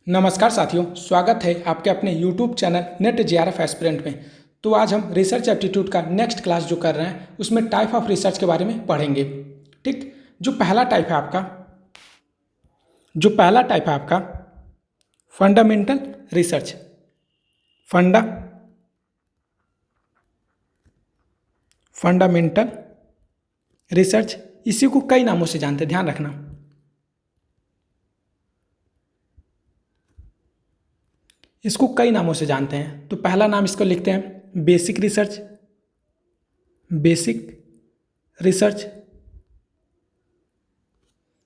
नमस्कार साथियों, स्वागत है आपके अपने YouTube channel net JRF aspirant में। तो आज हम रिसर्च एप्टीट्यूड का नेक्स्ट क्लास जो कर रहे हैं उसमें टाइप ऑफ रिसर्च के बारे में पढ़ेंगे। ठीक, जो पहला टाइप है आपका फंडामेंटल रिसर्च। फंडामेंटल रिसर्च, इसी को कई नामों से जानते हैं, ध्यान रखना। इसको कई नामों से जानते हैं। तो पहला नाम इसको लिखते हैं बेसिक रिसर्च।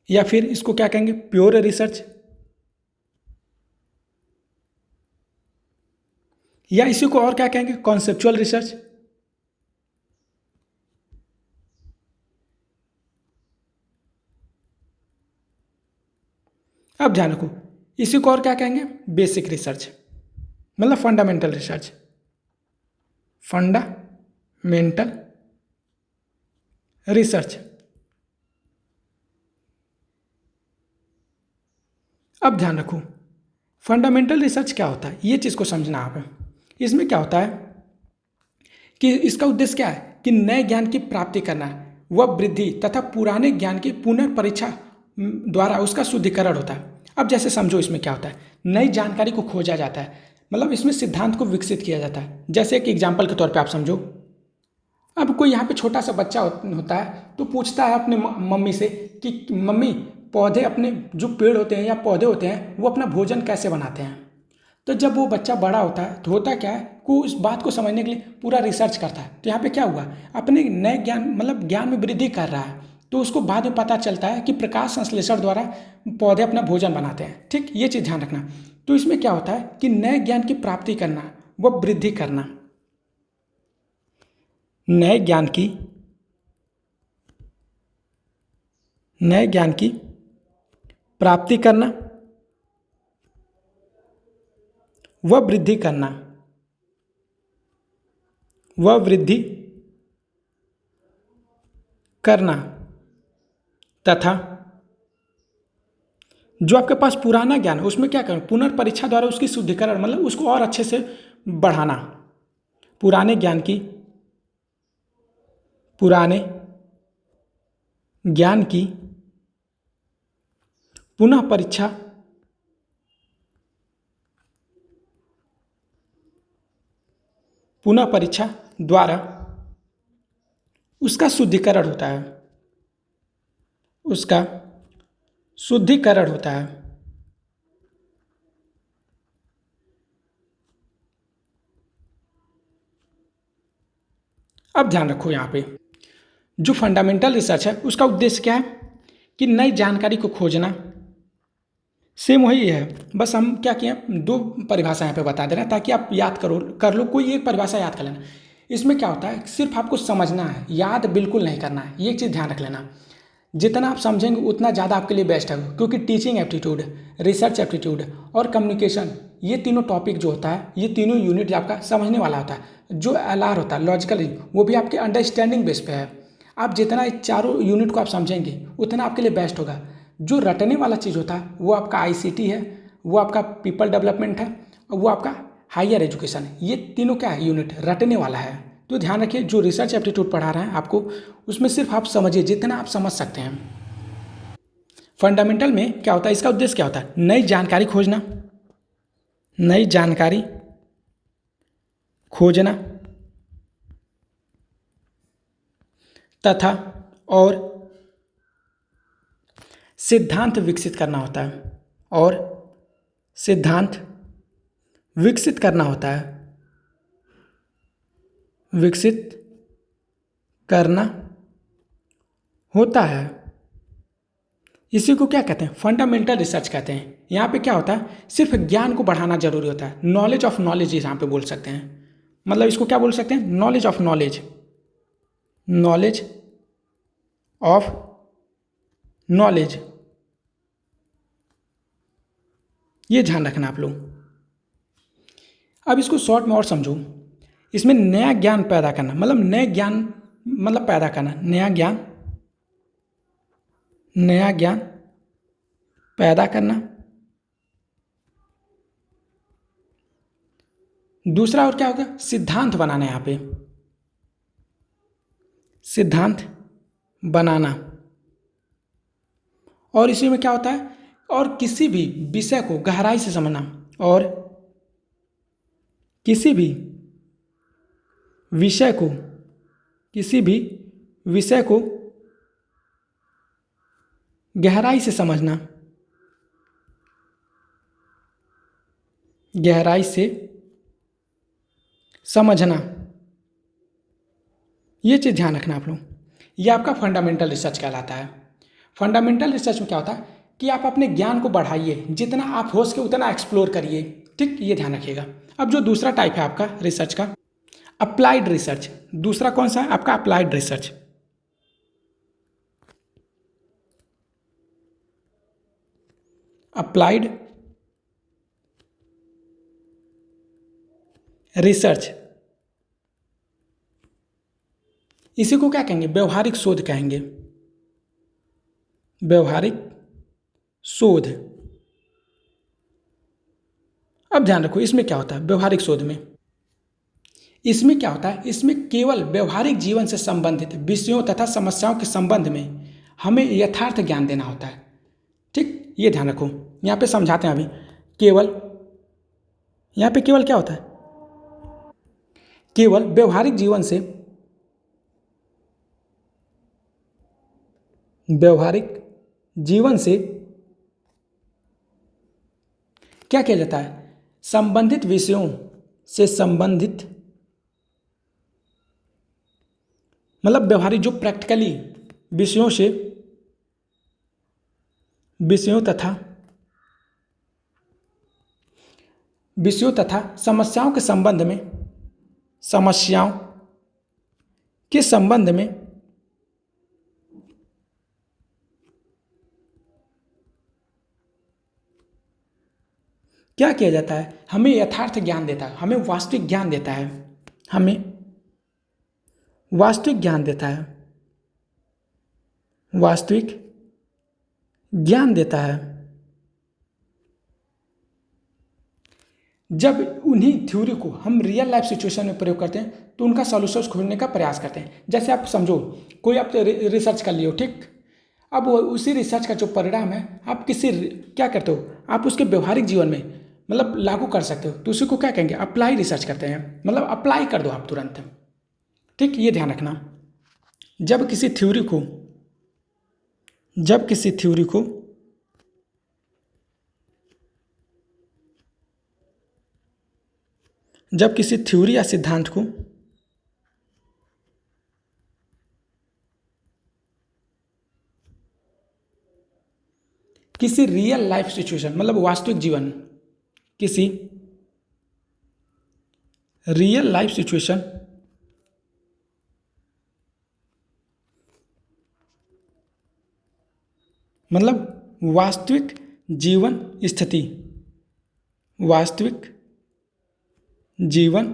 या फिर इसको क्या कहेंगे, प्योर रिसर्च, या इसी को और क्या कहेंगे, कॉन्सेप्चुअल रिसर्च। अब ध्यान रखो, इसी को और क्या कहेंगे, बेसिक रिसर्च, मतलब फंडामेंटल रिसर्च। Fundamental research. अब ध्यान रखो, फंडामेंटल रिसर्च क्या होता है, ये चीज़ को समझना आप। इसमें क्या होता है कि इसका उद्देश्य क्या है कि नए ज्ञान की प्राप्ति करना व वृद्धि तथा पुराने ज्ञान की पुनर्परीक्षा द्वारा उसका शुद्धिकरण होता है। अब जैसे समझो, इसमें क्या होता है, नई जानकारी को खोजा जाता है, मतलब इसमें सिद्धांत को विकसित किया जाता है। जैसे एक एग्जाम्पल के तौर पे आप समझो, अब कोई यहाँ पे छोटा सा बच्चा होता है तो पूछता है अपने मम्मी से कि मम्मी, पौधे अपने जो पेड़ होते हैं या पौधे होते हैं वो अपना भोजन कैसे बनाते हैं। तो जब वो बच्चा बड़ा होता है तो होता क्या है, वो उस बात को समझने के लिए पूरा रिसर्च करता है। तो यहाँ पे क्या हुआ, अपने नए ज्ञान मतलब ज्ञान में वृद्धि कर रहा है। तो उसको बाद में पता चलता है कि प्रकाश संश्लेषण द्वारा पौधे अपना भोजन बनाते हैं। ठीक, ये चीज़ ध्यान रखना। तो इसमें क्या होता है कि नए ज्ञान की प्राप्ति करना व वृद्धि करना, नए ज्ञान की प्राप्ति करना व वृद्धि करना तथा जो आपके पास पुराना ज्ञान है उसमें क्या करना, पुनर्परीक्षा द्वारा उसकी शुद्धिकरण, मतलब उसको और अच्छे से बढ़ाना। पुराने ज्ञान की पुनः परीक्षा द्वारा उसका शुद्धिकरण होता है। अब ध्यान रखो, यहाँ पे जो फंडामेंटल रिसर्च है उसका उद्देश्य क्या है कि नई जानकारी को खोजना। सेम वही है, बस हम क्या किए, दो परिभाषा यहाँ पे बता दे रहे हैं ताकि आप याद कर लो, कोई एक परिभाषा याद कर लेना। इसमें क्या होता है, सिर्फ आपको समझना है, याद बिल्कुल नहीं करना है। ये एक चीज़ ध्यान रख लेना, जितना आप समझेंगे उतना ज़्यादा आपके लिए बेस्ट है। क्योंकि टीचिंग एप्टीट्यूड, रिसर्च एप्टीट्यूड और कम्युनिकेशन, ये तीनों टॉपिक जो होता है, ये तीनों यूनिट आपका समझने वाला होता है। जो एलआर होता है, लॉजिकल, वो भी आपके अंडरस्टैंडिंग बेस पे है। आप जितना इस चारों यूनिट को आप समझेंगे उतना आपके लिए बेस्ट होगा। जो रटने वाला चीज़ होता है वो आपका आईसीटी है, वो आपका पीपल डेवलपमेंट है, और वो आपका हायर एजुकेशन है। ये तीनों क्या है, यूनिट रटने वाला है। तो ध्यान रखिए, जो रिसर्च एप्टीट्यूड पढ़ा रहे हैं आपको, उसमें सिर्फ आप समझिए जितना आप समझ सकते हैं। फंडामेंटल में क्या होता है, इसका उद्देश्य क्या होता है, नई जानकारी खोजना तथा और सिद्धांत विकसित करना होता है। विकसित करना होता है। इसी को क्या कहते हैं, फंडामेंटल रिसर्च कहते हैं। यहाँ पे क्या होता है, सिर्फ ज्ञान को बढ़ाना जरूरी होता है। नॉलेज ऑफ नॉलेज यहाँ पे बोल सकते हैं, मतलब इसको क्या बोल सकते हैं, नॉलेज ऑफ नॉलेज। ये ध्यान रखना आप लोग। अब इसको शॉर्ट में और समझो, इसमें नया ज्ञान पैदा करना, मतलब नया ज्ञान पैदा करना दूसरा और क्या होगा, सिद्धांत बनाना, यहाँ पे सिद्धांत बनाना। और इसी में क्या होता है, और किसी भी विषय को गहराई से समझना, और किसी भी विषय को, किसी भी विषय को गहराई से समझना, गहराई से समझना, ये चीज़ ध्यान रखना आप लोग। ये आपका फंडामेंटल रिसर्च कहलाता है। फंडामेंटल रिसर्च में क्या होता है कि आप अपने ज्ञान को बढ़ाइए, जितना आप हो सके उतना एक्सप्लोर करिए, ठीक, ये ध्यान रखिएगा। अब जो दूसरा टाइप है आपका रिसर्च का, अप्लाइड रिसर्च। दूसरा कौन सा है आपका, अप्लाइड रिसर्च। अप्लाइड रिसर्च, इसी को क्या कहेंगे, व्यवहारिक शोध कहेंगे, व्यवहारिक शोध। अब ध्यान रखो इसमें क्या होता है, व्यवहारिक शोध में इसमें क्या होता है, इसमें केवल व्यवहारिक जीवन से संबंधित विषयों तथा समस्याओं के संबंध में हमें यथार्थ ज्ञान देना होता है, ठीक, ये ध्यान रखो। यहाँ पे समझाते हैं अभी। केवल, यहाँ पे केवल क्या होता है, केवल व्यवहारिक जीवन से, व्यवहारिक जीवन से क्या किया जाता है, संबंधित विषयों से संबंधित, मतलब व्यवहारिक जो प्रैक्टिकली विषयों से, विषयों तथा समस्याओं के संबंध में, समस्याओं के संबंध में क्या किया जाता है, हमें यथार्थ ज्ञान देता है, हमें वास्तविक ज्ञान देता है, हमें वास्तविक ज्ञान देता है, वास्तविक ज्ञान देता है। जब उन्हीं थ्योरी को हम रियल लाइफ सिचुएशन में प्रयोग करते हैं तो उनका सॉल्यूशन खोजने का प्रयास करते हैं। जैसे आप समझो, कोई आप रिसर्च कर लियो, ठीक, अब वो उसी रिसर्च का जो परिणाम है आप क्या करते हो, आप उसके व्यवहारिक जीवन में मतलब लागू कर सकते हो, तो उसी को क्या कहेंगे, अप्लाई रिसर्च करते हैं, मतलब अप्लाई कर दो आप तुरंत, ठीक, ये ध्यान रखना। जब किसी थ्योरी को, जब किसी थ्योरी को जब किसी थ्योरी या सिद्धांत को किसी रियल लाइफ सिचुएशन, मतलब वास्तविक जीवन, किसी रियल लाइफ सिचुएशन, मतलब वास्तविक जीवन स्थिति, वास्तविक जीवन,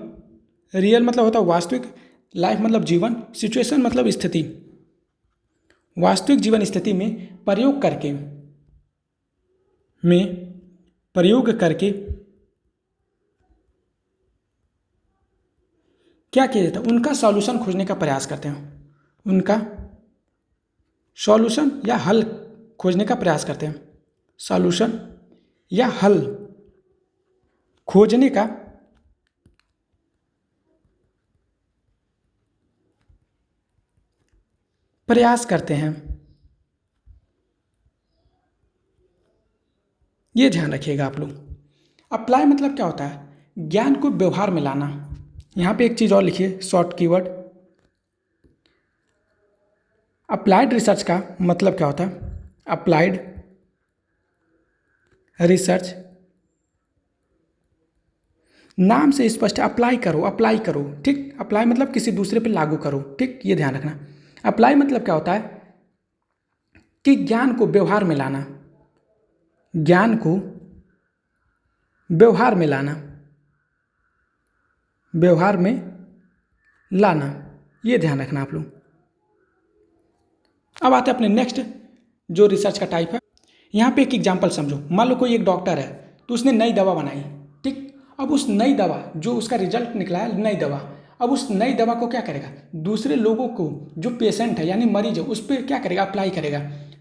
रियल मतलब होता है वास्तविक, लाइफ मतलब जीवन, सिचुएशन मतलब स्थिति, वास्तविक जीवन स्थिति में प्रयोग करके, में प्रयोग करके क्या किया जाता है, उनका सॉल्यूशन खोजने का प्रयास करते हैं, उनका सॉल्यूशन या हल खोजने का प्रयास करते हैं, सॉल्यूशन या हल खोजने का प्रयास करते हैं, ये ध्यान रखिएगा आप लोग। अप्लाई मतलब क्या होता है, ज्ञान को व्यवहार में लाना। यहाँ पे एक चीज़ और लिखिए, शॉर्ट कीवर्ड, अप्लाइड रिसर्च का मतलब क्या होता है, अप्लाइड रिसर्च, नाम से स्पष्ट, अप्लाई करो, अप्लाई करो, ठीक, अप्लाई मतलब किसी दूसरे पे लागू करो, ठीक, ये ध्यान रखना। अप्लाई मतलब क्या होता है कि ज्ञान को व्यवहार में लाना, ज्ञान को व्यवहार में लाना, व्यवहार में लाना, ये ध्यान रखना आप लोग। अब आते हैं अपने नेक्स्ट जो रिसर्च का टाइप है। यहाँ पे एक एग्जांपल समझो, मान लो कोई एक डॉक्टर है तो उसने नई दवा बनाई, ठीक, अब उस नई दवा जो उसका रिजल्ट निकला है, नई दवा, अब उस नई दवा को क्या करेगा, दूसरे लोगों को, जो पेशेंट है यानी मरीज है, उस पर क्या करेगा, अप्लाई करेगा।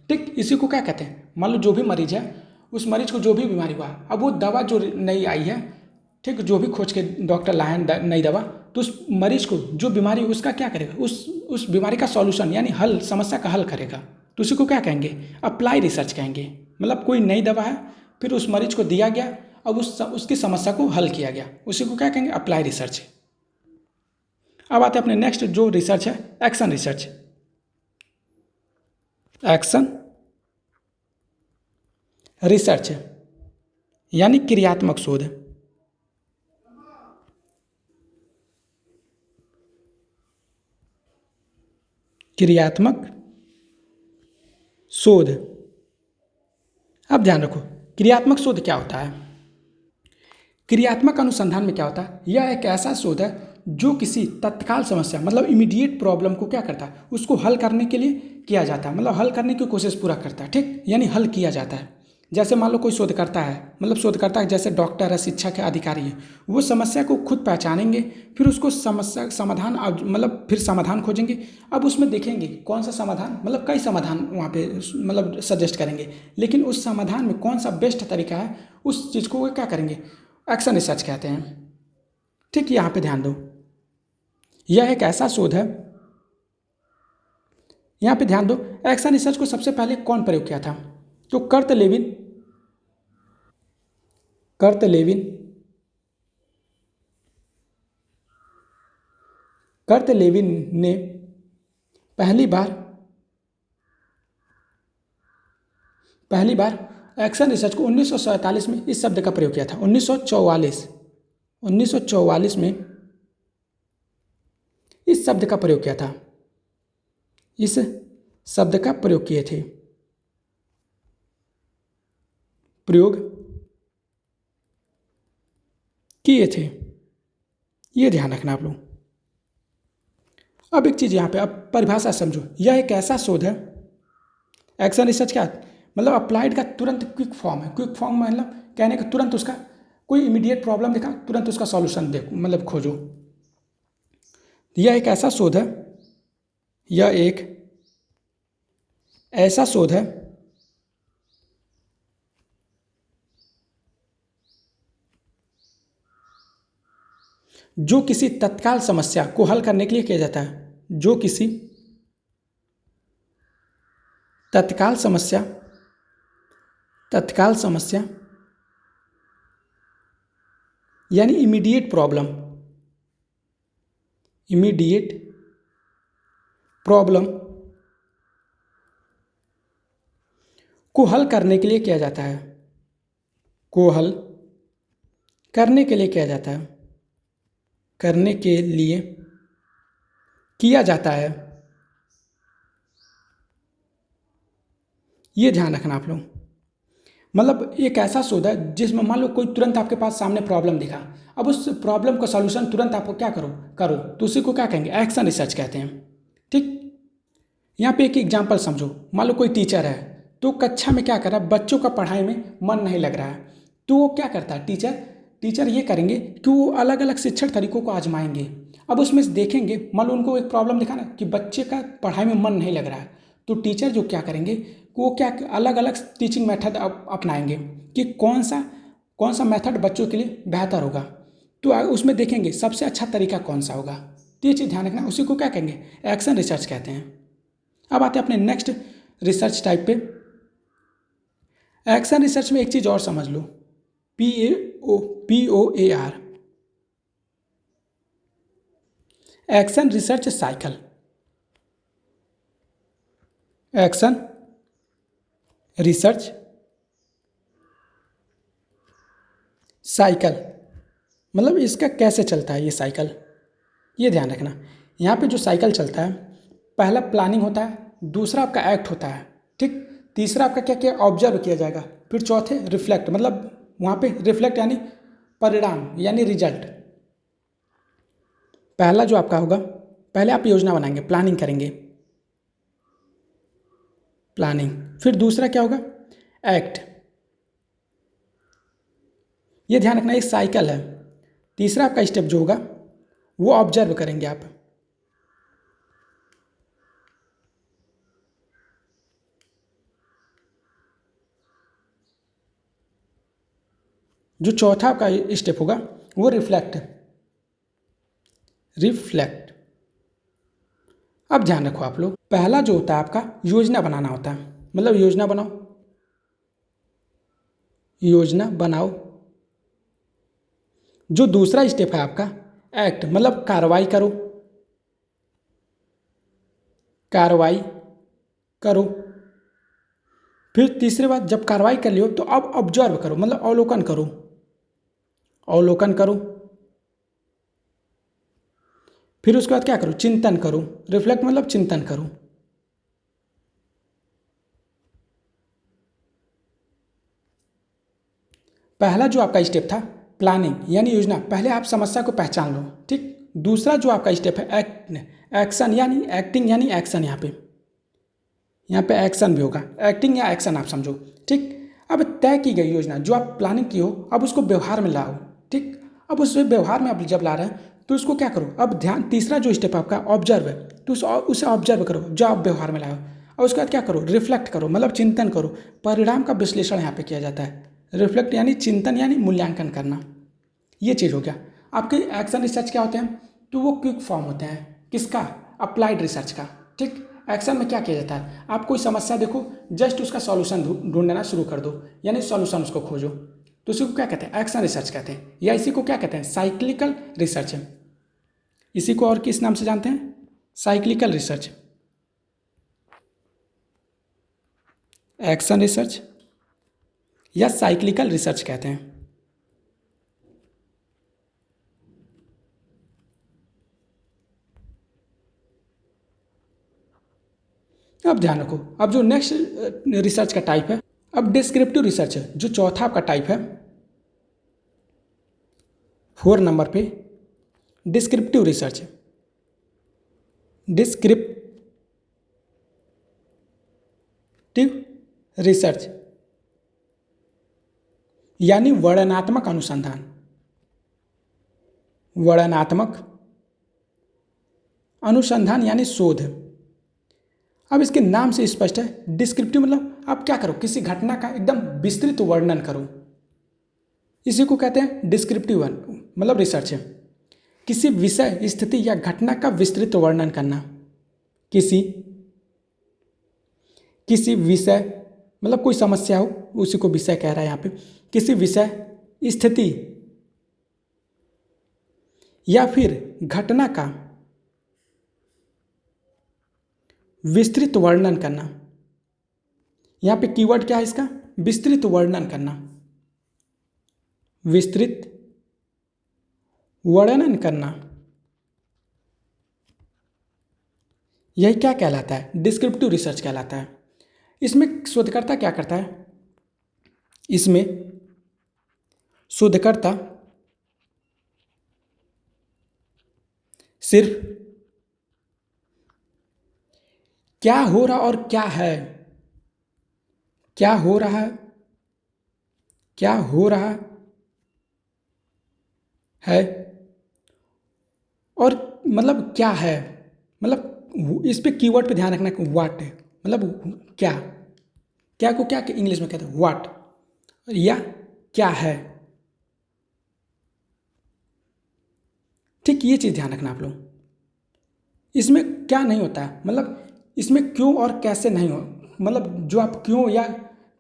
ठीक, इसी को क्या कहते हैं, मान लो जो भी मरीज है, उस मरीज को जो भी बीमारी हुआ, अब वो दवा जो नई आई है, ठीक, जो भी खोज के डॉक्टर लाए हैं नई दवा, तो उस मरीज को जो बीमारी उसका क्या करेगा, उस बीमारी का सॉल्यूशन यानी हल, समस्या का हल करेगा। तो उसी को क्या कहेंगे, अप्लाई रिसर्च कहेंगे। मतलब कोई नई दवा है, फिर उस मरीज को दिया गया, अब उसकी समस्या को हल किया गया, उसी को क्या कहेंगे, अप्लाई रिसर्च। अब आते हैं अपने नेक्स्ट जो रिसर्च है, एक्शन रिसर्च। एक्शन रिसर्च यानी क्रियात्मक शोध। क्रियात्मक शोध। अब ध्यान रखो, क्रियात्मक शोध क्या होता है। क्रियात्मक अनुसंधान में क्या होता है, यह एक ऐसा शोध है जो किसी तत्काल समस्या, मतलब इमीडिएट प्रॉब्लम को क्या करता है, उसको हल करने के लिए किया जाता है, मतलब हल करने की कोशिश पूरा करता है। ठीक, यानी हल किया जाता है। जैसे मान लो कोई शोधकर्ता है, मतलब शोधकर्ता जैसे डॉक्टर है, शिक्षक है, अधिकारी है, वो समस्या को खुद पहचानेंगे, फिर उसको समस्या समाधान, मतलब फिर समाधान खोजेंगे। अब उसमें देखेंगे कौन सा समाधान, मतलब कई समाधान वहाँ पे मतलब सजेस्ट करेंगे, लेकिन उस समाधान में कौन सा बेस्ट तरीका है, उस चीज़ को वो क्या करेंगे, एक्शन रिसर्च कहते हैं। ठीक, यहाँ पे ध्यान दो, यह एक ऐसा शोध है, यहाँ पे ध्यान दो, एक्शन रिसर्च को सबसे पहले कौन प्रयोग किया था, तो Kurt Lewin, Kurt Lewin, Kurt Lewin ने पहली बार एक्शन रिसर्च को 1947 में इस शब्द का प्रयोग किया था। 1944 में इस शब्द का प्रयोग किया था, इस शब्द का प्रयोग किए थे, प्रयोग किए थे, ये ध्यान रखना आप लोग। अब एक चीज़ यहाँ पे, अब परिभाषा समझो, यह एक ऐसा शोध है, एक्शन रिसर्च क्या है? मतलब अप्लाइड का तुरंत क्विक फॉर्म है। क्विक फॉर्म मतलब कहने का तुरंत उसका कोई इमीडिएट प्रॉब्लम देखा, तुरंत उसका सॉल्यूशन देखो, मतलब खोजो। यह एक ऐसा शोध है, यह एक ऐसा शोध है जो किसी तत्काल समस्या को हल करने के लिए किया जाता है, जो किसी तत्काल समस्या यानी इमीडिएट प्रॉब्लम को हल करने के लिए किया जाता है, को हल करने के लिए किया जाता है, करने के लिए किया जाता है, ये ध्यान रखना आप लोग। मतलब एक ऐसा शोध है जिसमें मान लो कोई तुरंत आपके पास सामने प्रॉब्लम दिखा, अब उस प्रॉब्लम का सॉल्यूशन तुरंत आपको क्या करो, तो उसी को क्या कहेंगे, एक्शन रिसर्च कहते हैं। ठीक, यहाँ पे एक एग्जांपल समझो, मान लो कोई टीचर है, तो कक्षा में क्या कर रहा है, बच्चों का पढ़ाई में मन नहीं लग रहा है, तो वो क्या करता है, टीचर ये करेंगे कि वो अलग अलग शिक्षण तरीकों को आजमाएंगे। अब उसमें से देखेंगे, मान लो उनको एक प्रॉब्लम दिखा ना कि बच्चे का पढ़ाई में मन नहीं लग रहा है, तो टीचर जो क्या करेंगे कि वो क्या अलग अलग टीचिंग मेथड अपनाएंगे कि कौन सा मेथड बच्चों के लिए बेहतर होगा, तो उसमें देखेंगे सबसे अच्छा तरीका कौन सा होगा। तो ये चीज़ ध्यान रखना, उसी को क्या कहेंगे, एक्शन रिसर्च कहते हैं। अब आते हैं अपने नेक्स्ट रिसर्च टाइप पे। एक्शन रिसर्च में एक चीज़ और समझ लो, POAR, action research cycle. Action research cycle मतलब इसका कैसे चलता है ये साइकिल, ये ध्यान रखना। यहाँ पे जो साइकिल चलता है, पहला प्लानिंग होता है, दूसरा आपका एक्ट होता है, ठीक, तीसरा आपका क्या क्या ऑब्जर्व किया जाएगा, फिर चौथे रिफ्लेक्ट, मतलब वहाँ पे रिफ्लेक्ट यानी परिणाम यानी रिजल्ट। पहला जो आपका होगा, पहले आप योजना बनाएंगे, प्लानिंग करेंगे, प्लानिंग, फिर दूसरा क्या होगा, एक्ट। ये ध्यान रखना एक साइकिल है, तीसरा आपका स्टेप जो होगा वो ऑब्जर्व करेंगे आप। जो चौथा आपका स्टेप होगा वो रिफ्लेक्ट। रिफ्लेक्ट। अब ध्यान रखो आप लोग, पहला जो होता है आपका योजना बनाना होता है, मतलब योजना बनाओ, योजना बनाओ। जो दूसरा स्टेप है आपका एक्ट, मतलब कार्रवाई करो, कार्रवाई करो। फिर तीसरी बात, जब कार्रवाई कर लियो तो अब ऑब्जर्व करो, मतलब अवलोकन करो, अवलोकन करो। फिर उसके बाद क्या करो, चिंतन करो। रिफ्लेक्ट मतलब चिंतन करो। पहला जो आपका स्टेप था प्लानिंग यानी योजना, पहले आप समस्या को पहचान लो, ठीक। दूसरा जो आपका स्टेप है एक्शन यानी एक्टिंग यानी एक्शन। यहाँ पे एक्शन भी होगा, एक्टिंग या एक्शन आप समझो, ठीक। अब तय की गई योजना जो आप प्लानिंग की हो, अब उसको व्यवहार में लाओ, ठीक। अब उस व्यवहार में आप जब ला रहे हैं तो उसको क्या करो, अब ध्यान, तीसरा जो स्टेप आपका ऑब्जर्व है, तो उसे ऑब्जर्व करो जो आप व्यवहार में लाओ। और उसके बाद क्या करो, रिफ्लेक्ट करो, मतलब चिंतन करो। परिणाम का विश्लेषण यहाँ पे किया जाता है। रिफ्लेक्ट यानी चिंतन यानी मूल्यांकन करना, ये चीज़ हो गया। आपके एक्शन रिसर्च क्या होते हैं, तो वो क्विक फॉर्म होते हैं किसका, अप्लाइड रिसर्च का, ठीक। एक्शन में क्या किया जाता है, आप कोई समस्या देखो, जस्ट उसका सॉल्यूशन ढूंढना शुरू कर दो, यानी सॉल्यूशन उसको खोजो, तो इसी को क्या कहते हैं, एक्शन रिसर्च कहते हैं, या इसी को क्या कहते हैं, साइक्लिकल रिसर्च है। इसी को और किस नाम से जानते हैं, साइक्लिकल रिसर्च, एक्शन रिसर्च या साइक्लिकल रिसर्च कहते हैं। अब ध्यान रखो, अब जो नेक्स्ट रिसर्च का टाइप है, अब डिस्क्रिप्टिव रिसर्च है, जो चौथा आपका टाइप है 4 नंबर पे, डिस्क्रिप्टिव रिसर्च। डिस्क्रिप्टिव रिसर्च यानी वर्णनात्मक अनुसंधान, वर्णनात्मक अनुसंधान यानी शोध। अब इसके नाम से स्पष्ट है, डिस्क्रिप्टिव मतलब आप क्या करो, किसी घटना का एकदम विस्तृत वर्णन करो, इसी को कहते हैं डिस्क्रिप्टिव मतलब रिसर्च है। किसी विषय, स्थिति या घटना का विस्तृत वर्णन करना, किसी किसी विषय, मतलब कोई समस्या हो उसी को विषय कह रहा है यहाँ पे, किसी विषय, स्थिति या फिर घटना का विस्तृत वर्णन करना। यहाँ पे कीवर्ड क्या है इसका, विस्तृत वर्णन करना, विस्तृत वर्णन करना, यही क्या कहलाता है, डिस्क्रिप्टिव रिसर्च कहलाता है। इसमें शोधकर्ता क्या करता है, इसमें शोधकर्ता सिर्फ क्या हो रहा और क्या है, क्या हो रहा है, क्या हो रहा है, और मतलब क्या है, मतलब इस पे कीवर्ड पे ध्यान रखना कि व्हाट है, मतलब क्या, क्या को क्या इंग्लिश में कहते हैं व्हाट, या क्या है, ठीक। ये चीज़ ध्यान रखना आप लोग। इसमें क्या नहीं होता है, मतलब इसमें क्यों और कैसे नहीं हो, मतलब जो आप क्यों या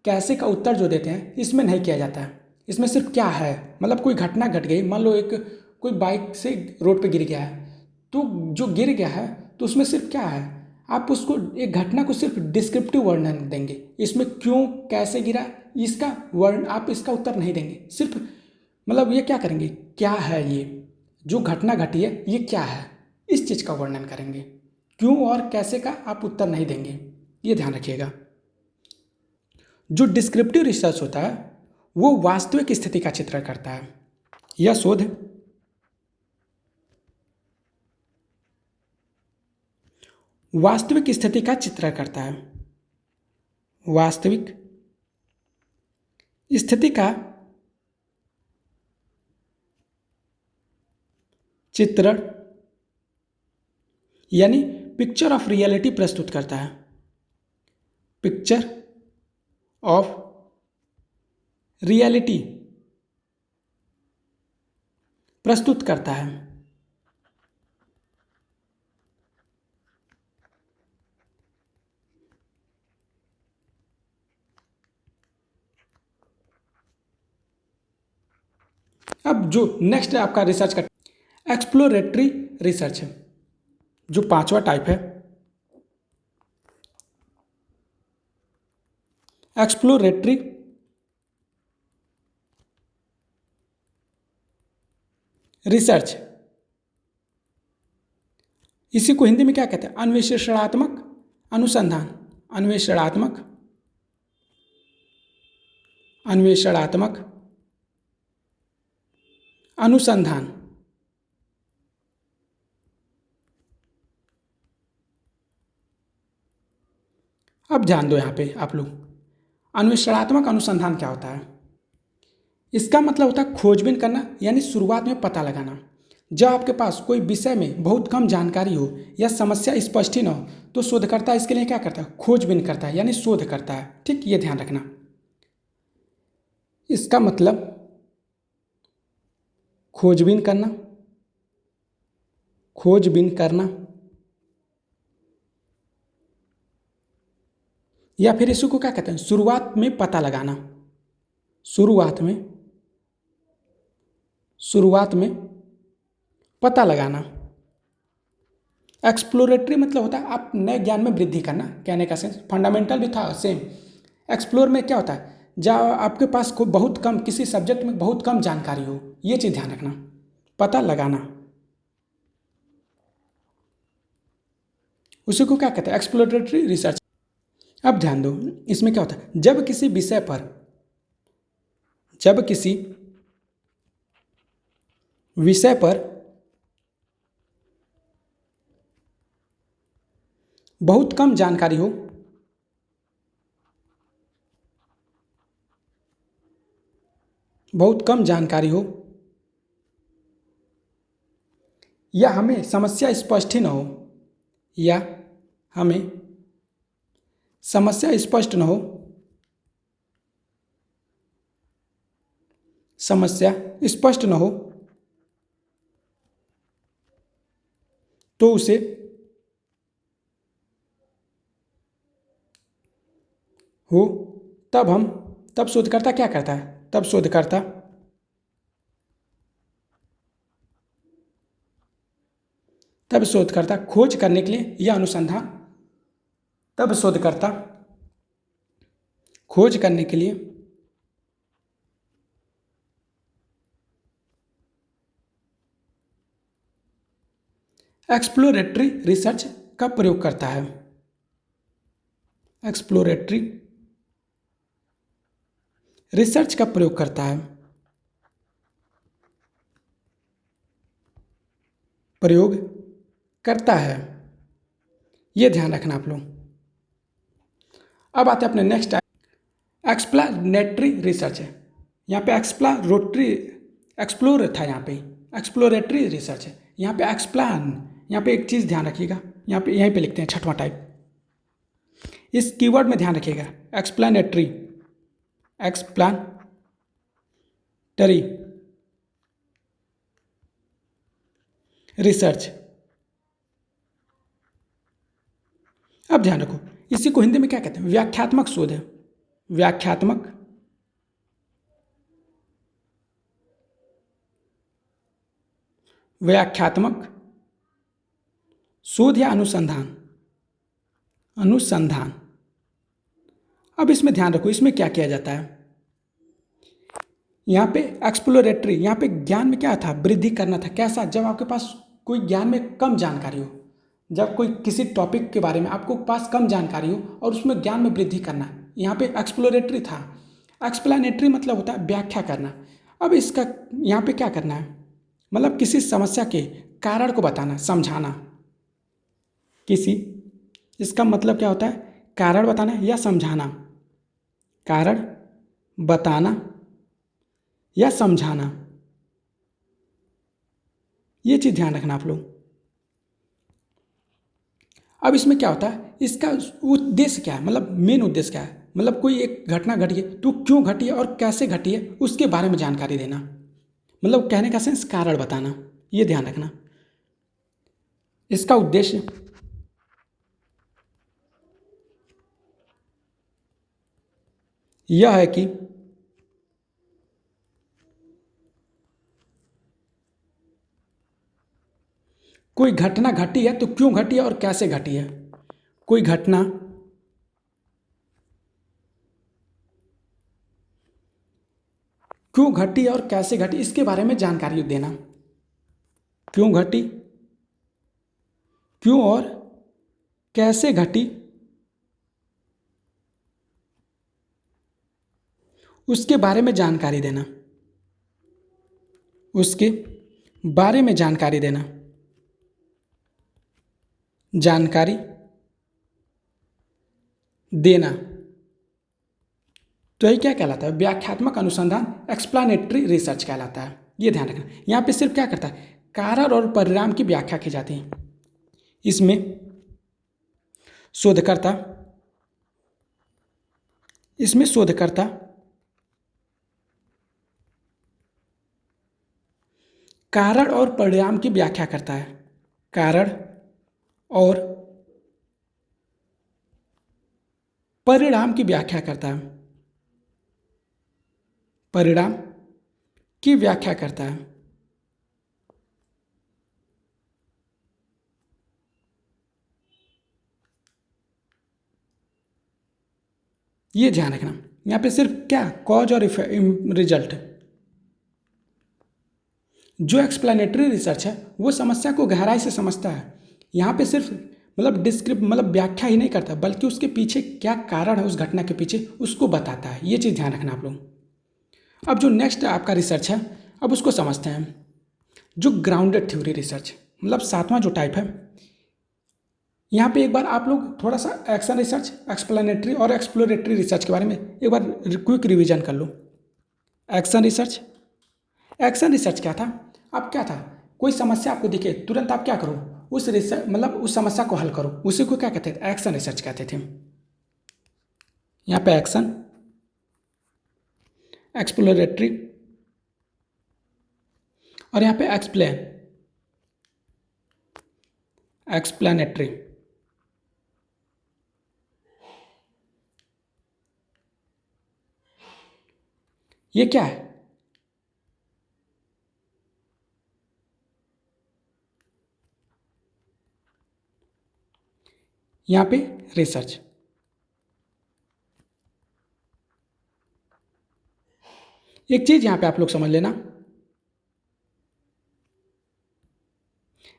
कैसे का उत्तर जो देते हैं इसमें नहीं किया जाता है। इसमें सिर्फ क्या है, मतलब कोई घटना घट गई, मान लो एक कोई बाइक से रोड पे गिर गया है, तो जो गिर गया है तो उसमें सिर्फ क्या है, आप उसको एक घटना को सिर्फ डिस्क्रिप्टिव वर्णन देंगे। इसमें क्यों कैसे गिरा इसका वर्ण आप इसका उत्तर नहीं देंगे, सिर्फ मतलब ये क्या करेंगे, क्या है ये जो घटना घटी है ये क्या है, इस चीज़ का वर्णन करेंगे। क्यों और कैसे का आप उत्तर नहीं देंगे, ये ध्यान रखिएगा। जो डिस्क्रिप्टिव रिसर्च होता है वो वास्तविक स्थिति का चित्रण करता है। यह शोध वास्तविक स्थिति का चित्रण करता है, वास्तविक स्थिति का चित्रण यानी पिक्चर ऑफ रियलिटी प्रस्तुत करता है। पिक्चर ऑफ रियलिटी प्रस्तुत करता है। अब जो नेक्स्ट है आपका रिसर्च का एक्सप्लोरेटरी रिसर्च है, जो पांचवा टाइप है। एक्सप्लोरेटरी रिसर्च, इसी को हिंदी में क्या कहते हैं? अन्वेषणात्मक अनुसंधान। अन्वेषणात्मक अन्वेषणात्मक अनुसंधान। अब ध्यान दो यहाँ पे आप लोग, अन्वेषणात्मक अनुसंधान क्या होता है? इसका मतलब होता है खोजबीन करना, यानी शुरुआत में पता लगाना। जब आपके पास कोई विषय में बहुत कम जानकारी हो या समस्या स्पष्ट ही न हो, तो शोधकर्ता इसके लिए क्या करता है? खोजबीन करता है, यानी शोध करता है। ठीक, ये ध्यान रखना। इसका मतलब खोजबीन करना, खोजबीन करना, या फिर इसको क्या कहते हैं? शुरुआत में पता लगाना। शुरुआत में पता लगाना। एक्सप्लोरेटरी मतलब होता है आप नए ज्ञान में वृद्धि करना, कहने का सेंस। फंडामेंटल भी था सेम। एक्सप्लोर में क्या होता है? जब आपके पास को बहुत कम, किसी सब्जेक्ट में बहुत कम जानकारी हो, ये चीज़ ध्यान रखना। पता लगाना, उसी को क्या कहते हैं? Exploratory research. अब ध्यान दो, इसमें क्या होता है? जब किसी विषय पर, जब किसी विषय पर बहुत कम जानकारी हो, बहुत कम जानकारी हो, या हमें समस्या स्पष्ट ही न हो, या हमें समस्या स्पष्ट न हो, समस्या स्पष्ट न हो, तो उसे हो, तब शोधकर्ता क्या करता है? तब शोधकर्ता खोज करने के लिए यह अनुसंधान, तब शोधकर्ता खोज करने के लिए एक्सप्लोरेटरी रिसर्च का प्रयोग करता है। एक्सप्लोरेटरी रिसर्च का प्रयोग करता है, प्रयोग करता है। यह ध्यान रखना आप लोग। अब आते हैं अपने नेक्स्ट टाइप, एक्सप्लेनेटरी रिसर्च है। यहाँ पे एक्सप्लोर था, यहाँ पे एक्सप्लोरेटरी रिसर्च है। यहाँ पे एक्सप्लान, यहाँ पे एक चीज़ ध्यान रखिएगा, यहाँ पे यहीं पे लिखते हैं छठवां टाइप। इस कीवर्ड में ध्यान रखिएगा, एक्सप्लेनेटरी, एक्सप्लेनेटरी रिसर्च। अब ध्यान रखो, इसी को हिंदी में क्या कहते हैं? व्याख्यात्मक शोध है। व्याख्यात्मक शोध या अनुसंधान। अब इसमें ध्यान रखो, इसमें क्या किया जाता है? यहाँ पे एक्सप्लोरेटरी, यहाँ पे ज्ञान में क्या था? वृद्धि करना था। कैसा? जब आपके पास कोई ज्ञान में कम जानकारी हो, जब कोई किसी टॉपिक के बारे में आपको पास कम जानकारी हो और उसमें ज्ञान में वृद्धि करना, यहाँ पे एक्सप्लोरेटरी था। एक्सप्लेनेटरी मतलब होता है व्याख्या करना। अब इसका यहाँ पे क्या करना है? मतलब किसी समस्या के कारण को बताना, समझाना। इसका मतलब क्या होता है? कारण बताना या समझाना, कारण बताना या समझाना, ये चीज़ ध्यान रखना आप लोग। अब इसमें क्या होता है, इसका उद्देश्य क्या है, मतलब मेन उद्देश्य क्या है, मतलब कोई एक घटना घटी है तो क्यों घटी है और कैसे घटी है उसके बारे में जानकारी देना, मतलब कहने का सेंस कारण बताना, ये ध्यान रखना। इसका उद्देश्य यह है कि कोई घटना घटी है तो क्यों घटी है और कैसे घटी है। कोई घटना क्यों घटी और कैसे घटी इसके बारे में जानकारी देना। क्यों घटी, क्यों और कैसे घटी उसके बारे में जानकारी देना, उसके बारे में जानकारी देना। जानकारी देना तो ये क्या कहलाता है, व्याख्यात्मक अनुसंधान, एक्सप्लानेटरी रिसर्च कहलाता है। ये ध्यान रखना, यहाँ पे सिर्फ क्या करता है, कारण और परिणाम की व्याख्या की जाती है। इसमें शोधकर्ता कारण और परिणाम की व्याख्या करता है। कारण और परिणाम की व्याख्या करता है। परिणाम की व्याख्या करता है। ये ध्यान रखना, यहाँ पे सिर्फ क्या, कॉज और रिजल्ट। जो एक्सप्लेनेटरी रिसर्च है वो समस्या को गहराई से समझता है। यहाँ पे सिर्फ मतलब डिस्क्रिप मतलब व्याख्या ही नहीं करता, बल्कि उसके पीछे क्या कारण है उस घटना के पीछे उसको बताता है। ये चीज़ ध्यान रखना आप लोग। अब जो नेक्स्ट आपका रिसर्च है, अब उसको समझते हैं। जो ग्राउंडेड थ्योरी रिसर्च, मतलब सातवां जो टाइप है, यहाँ पे एक बार आप लोग थोड़ा सा एक्शन रिसर्च, एक्सप्लेनेटरी और एक्सप्लोरेटरी रिसर्च के बारे में एक बार क्विक रिवीजन कर लो। एक्शन रिसर्च, एक्शन रिसर्च क्या था, अब क्या था, कोई समस्या आपको दिखे तुरंत आप क्या करो, उस रिसर्च मतलब उस समस्या को हल करो, उसी को क्या कहते थे, एक्शन रिसर्च कहते थे। यहाँ पे एक्शन, एक्सप्लोरेटरी और यहाँ पे एक्सप्लेनेटरी। ये क्या है, यहाँ पे रिसर्च। एक चीज यहाँ पे आप लोग समझ लेना,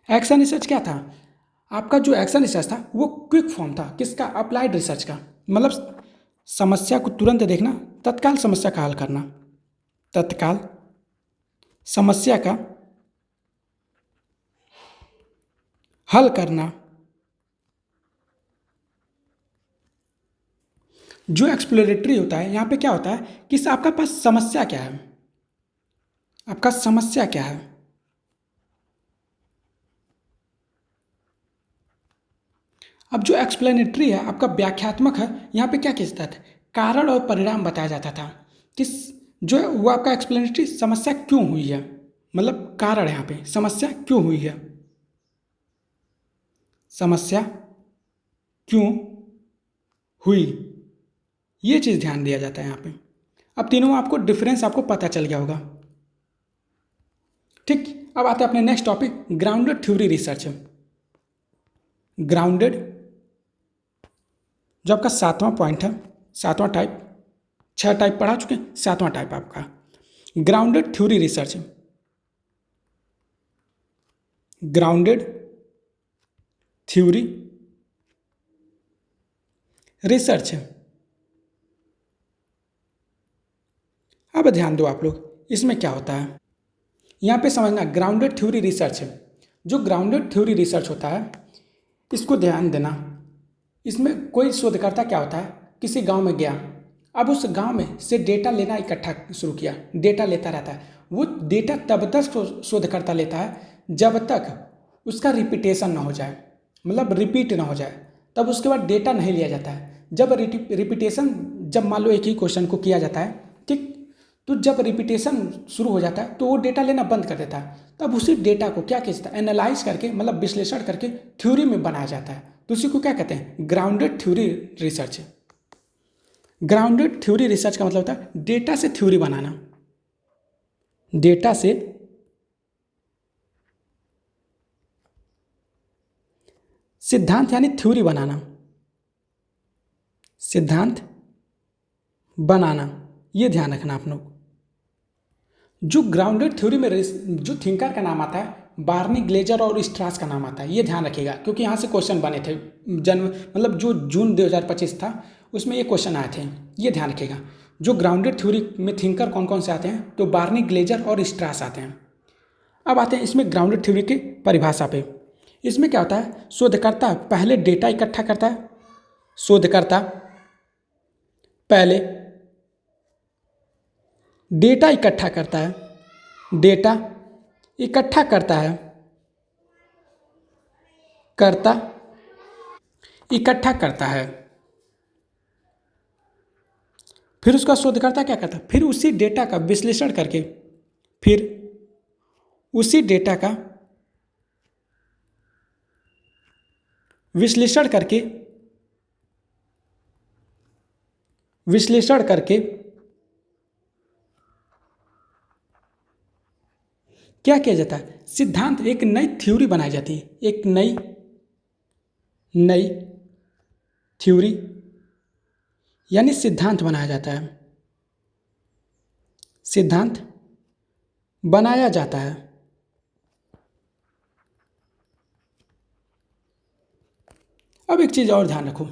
एक्शन रिसर्च क्या था, आपका जो एक्शन रिसर्च था वो क्विक फॉर्म था किसका, अप्लाइड रिसर्च का। मतलब समस्या को तुरंत देखना, तत्काल समस्या का हल करना, तत्काल समस्या का हल करना। जो एक्सप्लोरेटरी होता है, यहाँ पे क्या होता है कि आपका पास समस्या क्या है, आपका समस्या क्या है। अब जो एक्सप्लेनेटरी है आपका व्याख्यात्मक है, यहाँ पे क्या किया जाता था, कारण और परिणाम बताया जाता था। किस जो है वो आपका एक्सप्लेनेटरी, समस्या क्यों हुई है, मतलब कारण, यहाँ पे समस्या क्यों हुई है, समस्या क्यों हुई, ये चीज़ ध्यान दिया जाता है यहाँ पे। अब तीनों में आपको डिफरेंस आपको पता चल गया होगा। ठीक, अब आते हैं अपने next topic, grounded theory research. Grounded जो आपका सातवां पॉइंट है, सातवां टाइप, छह टाइप पढ़ा चुके हैं, सातवां टाइप आपका grounded theory research. Grounded theory research. अब ध्यान दो आप लोग, इसमें क्या होता है, यहाँ पे समझना, ग्राउंडेड थ्योरी रिसर्च, जो ग्राउंडेड थ्योरी रिसर्च होता है इसको ध्यान देना। इसमें कोई शोधकर्ता क्या होता है, किसी गांव में गया, अब उस गांव में से डेटा लेना इकट्ठा शुरू किया, डेटा लेता रहता है। वो डेटा तब तक शोधकर्ता लेता है जब तक उसका रिपीटेशन ना हो जाए, मतलब रिपीट ना हो जाए, तब उसके बाद डेटा नहीं लिया जाता है। जब रिपीटेशन, जब मान लो एक ही क्वेश्चन को किया जाता है, ठीक, तो जब रिपीटेशन शुरू हो जाता है तो वो डेटा लेना बंद कर देता है। तब उसी डेटा को क्या किया जाता है, एनालाइज करके, मतलब विश्लेषण करके थ्योरी में बनाया जाता है। तो उसी को क्या कहते हैं, grounded theory research. Grounded theory research का मतलब होता है डेटा से थ्योरी बनाना, डेटा से सिद्धांत यानी थ्योरी बनाना, सिद्धांत बनाना, ये ध्यान रखना आप लोग। जो ग्राउंडेड थ्योरी में जो थिंकर का नाम आता है, बार्नी, ग्लेजर और स्ट्रास का नाम आता है, ये ध्यान रखिएगा, क्योंकि यहाँ से क्वेश्चन बने थे मतलब जो जून 2025 था उसमें ये क्वेश्चन आए थे, ये ध्यान रखिएगा। जो ग्राउंडेड थ्योरी में थिंकर कौन कौन से आते हैं, तो बार्नी, ग्लेजर और स्ट्रास आते हैं। अब आते हैं इसमें ग्राउंडेड थ्योरी की परिभाषा पे। इसमें क्या होता है, शोधकर्ता पहले डेटा इकट्ठा करता है, शोधकर्ता पहले डेटा इकट्ठा करता है, डेटा इकट्ठा करता है, करता इकट्ठा करता है, फिर उसका शोधकर्ता क्या करता है, फिर उसी डेटा का विश्लेषण करके, फिर उसी डेटा का विश्लेषण करके, विश्लेषण करके क्या किया जाता है, सिद्धांत, एक नई थ्योरी बनाई जाती है, एक नई थ्योरी यानी सिद्धांत बनाया जाता है, सिद्धांत बनाया जाता है। अब एक चीज़ और ध्यान रखो,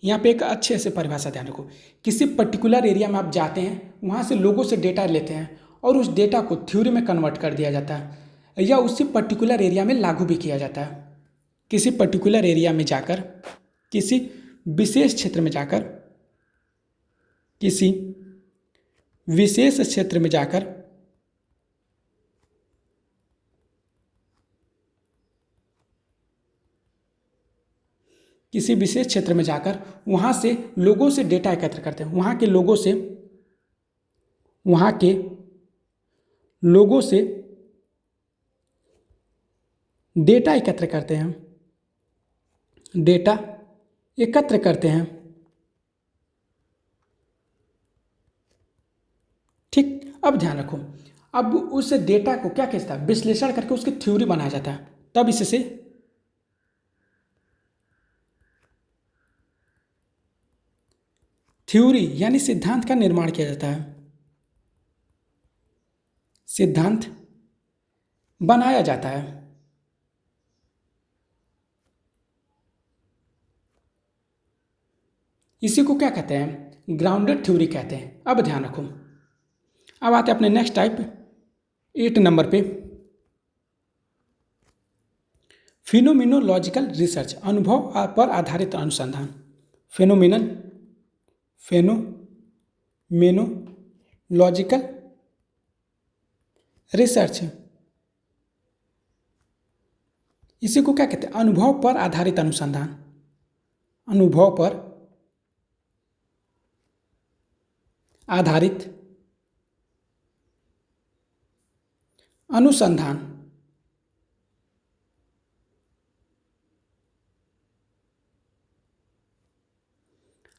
यहाँ पे एक अच्छे से परिभाषा ध्यान रखो। किसी पर्टिकुलर एरिया में आप जाते हैं, वहाँ से लोगों से डेटा लेते हैं और उस डेटा को थ्योरी में कन्वर्ट कर दिया जाता है या उसी पर्टिकुलर एरिया में लागू भी किया जाता है। किसी पर्टिकुलर एरिया में जाकर, किसी विशेष क्षेत्र में जाकर, किसी विशेष क्षेत्र में जाकर किसी विशेष क्षेत्र में जाकर वहाँ से लोगों से डेटा एकत्र करते हैं, वहाँ के लोगों से, वहाँ के लोगों से डेटा एकत्र करते हैं, डेटा एकत्र करते हैं, ठीक। अब ध्यान रखो, अब उस डेटा को क्या कहता है, विश्लेषण करके उसकी थ्योरी बनाया जाता है, तब इससे थ्योरी यानी सिद्धांत का निर्माण किया जाता है, सिद्धांत बनाया जाता है। इसी को क्या कहते हैं, ग्राउंडेड थ्योरी कहते हैं। अब ध्यान रखो, अब आते हैं अपने नेक्स्ट टाइप 8 नंबर पे, फिनोमिनोलॉजिकल रिसर्च, अनुभव पर आधारित अनुसंधान। फिनोमिनल फेनोमेनोलॉजिकल रिसर्च, इसी को क्या कहते हैं, अनुभव पर आधारित अनुसंधान, अनुभव पर आधारित अनुसंधान।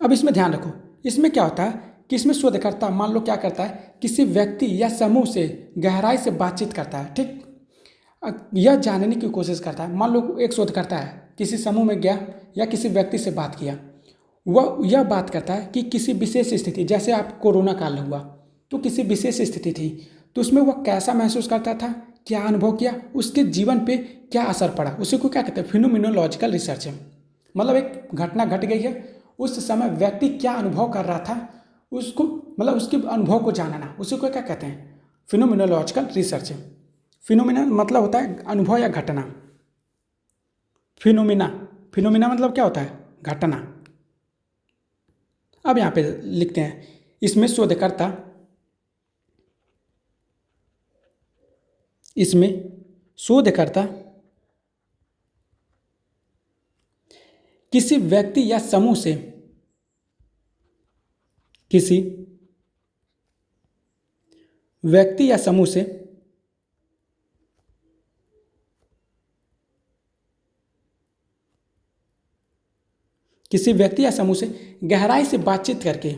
अब इसमें ध्यान रखो, इसमें क्या होता है कि इसमें शोधकर्ता मान लो क्या करता है, किसी व्यक्ति या समूह से गहराई से बातचीत करता है, ठीक, यह जानने की कोशिश करता है। मान लो एक शोधकर्ता है, किसी समूह में गया या किसी व्यक्ति से बात किया, वह यह बात करता है कि किसी विशेष स्थिति, जैसे आप कोरोना काल हुआ तो किसी विशेष स्थिति थी, तो उसमें वह कैसा महसूस करता था, क्या अनुभव किया, उसके जीवन पे क्या असर पड़ा, उसी को क्या कहते हैं, फिनोमिनोलॉजिकल रिसर्च है। मतलब एक घटना घट गई है, उस समय व्यक्ति क्या अनुभव कर रहा था, उसको मतलब उसके अनुभव को जानना, उसी को क्या कहते हैं, फिनोमिनोलॉजिकल रिसर्च है। फिनोमिना मतलब होता है अनुभव या घटना, फिनोमिना, फिनोमिना मतलब क्या होता है, घटना। अब यहाँ पे लिखते हैं, इसमें शोधकर्ता, इसमें शोधकर्ता किसी व्यक्ति या समूह से किसी व्यक्ति या समूह से किसी व्यक्ति या समूह से गहराई से बातचीत करके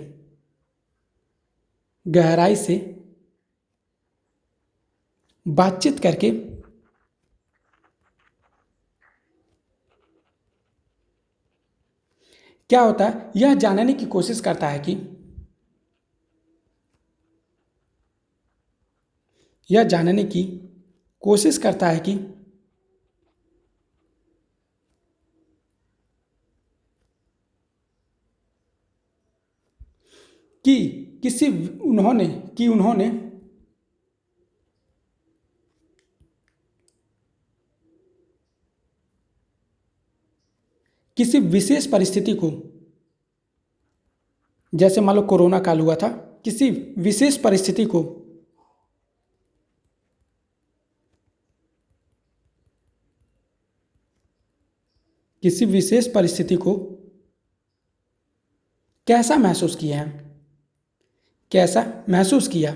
गहराई से बातचीत करके क्या होता है, यह जानने की कोशिश करता है कि यह जानने की कोशिश करता है कि किसी उन्होंने कि उन्होंने किसी विशेष परिस्थिति को, जैसे मान लो कोरोना काल हुआ था, किसी विशेष परिस्थिति को किसी विशेष परिस्थिति को कैसा महसूस किया है, कैसा महसूस किया।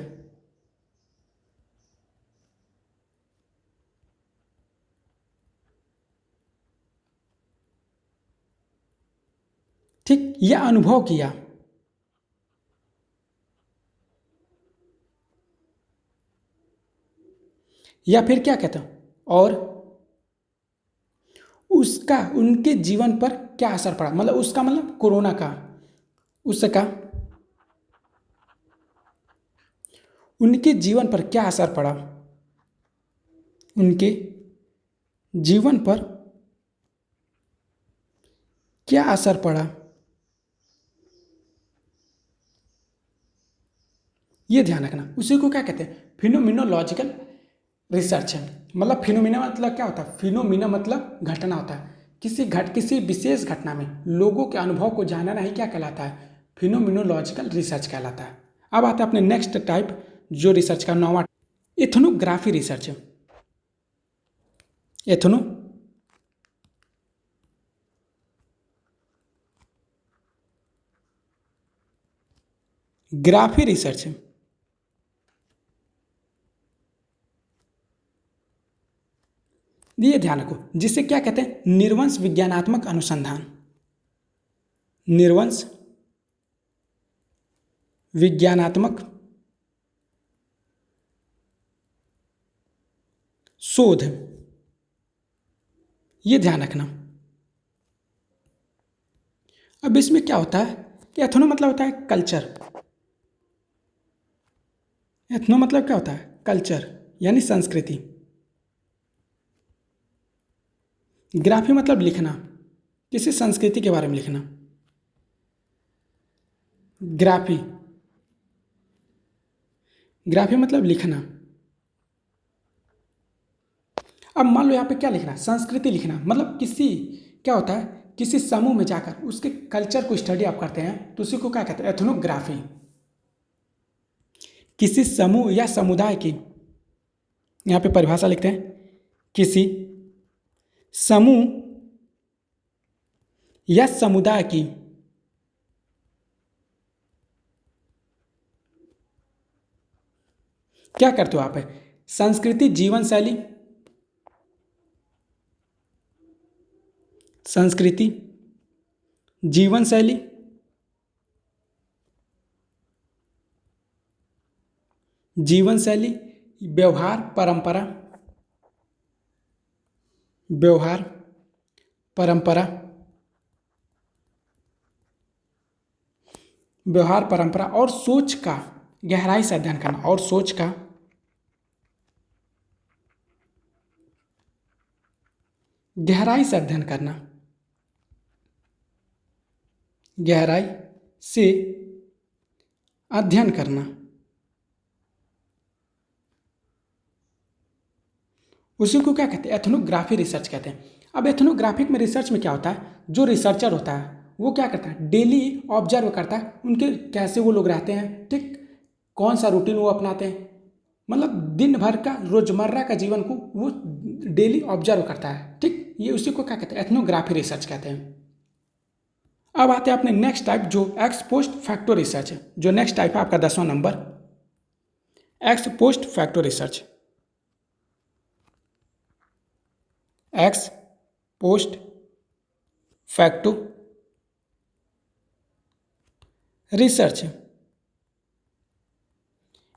ठीक, यह अनुभव किया। या फिर क्या कहता हूं, और उसका उनके जीवन पर क्या असर पड़ा, मतलब उसका मतलब कोरोना का, उसका उनके जीवन पर क्या असर पड़ा, उनके जीवन पर क्या असर पड़ा, ये ध्यान रखना। उसी को क्या कहते हैं, फिनोमिनोलॉजिकल रिसर्च है। मतलब फिनोमिना मतलब क्या होता है, फिनोमिना मतलब घटना होता है। किसी विशेष घटना में लोगों के अनुभव को जानना ही क्या कहलाता है, फिनोमिनोलॉजिकल रिसर्च कहलाता है। अब आता है अपने नेक्स्ट टाइप जो रिसर्च का 9वां, एथनोग्राफी रिसर्च है। एथनोग्राफी रिसर्च है। ये ध्यान रखो, जिसे क्या कहते हैं, निर्वंश विज्ञानात्मक अनुसंधान, निर्वंश विज्ञानात्मक शोध, ये ध्यान रखना। अब इसमें क्या होता है कि एथनो मतलब होता है कल्चर, एथनो मतलब क्या होता है, कल्चर यानी संस्कृति। ग्राफी मतलब लिखना, किसी संस्कृति के बारे में लिखना। ग्राफी ग्राफी मतलब लिखना। अब मान लो यहाँ पे क्या लिखना, संस्कृति लिखना, मतलब किसी क्या होता है, किसी समूह में जाकर उसके कल्चर को स्टडी आप करते हैं तो उसी को क्या कहते हैं, एथनोग्राफी। किसी समूह या समुदाय की, यहाँ पे परिभाषा लिखते हैं, किसी समूह या समुदाय की क्या करते हो आप, संस्कृति, जीवन शैली, संस्कृति, जीवन शैली, जीवन शैली, व्यवहार, परंपरा, व्यवहार, परंपरा, व्यवहार, परंपरा और सोच का गहराई से अध्ययन करना, और सोच का गहराई से अध्ययन करना, गहराई से अध्ययन करना, उसी को क्या कहते हैं, एथनोग्राफी रिसर्च कहते हैं। अब एथनोग्राफिक में रिसर्च में क्या होता है, जो रिसर्चर होता है वो क्या करता है, डेली ऑब्जर्व करता है उनके कैसे वो लोग रहते हैं, ठीक, कौन सा रूटीन वो अपनाते हैं, मतलब दिन भर का रोजमर्रा का जीवन को वो डेली ऑब्जर्व करता है। ठीक, ये उसी को क्या कहते हैं, एथनोग्राफी रिसर्च कहते हैं। अब आते हैं अपने नेक्स्ट टाइप जो एक्स पोस्ट फैक्टो रिसर्च है। जो नेक्स्ट टाइप है आपका 10वां number, ex post facto research. Ex post facto research,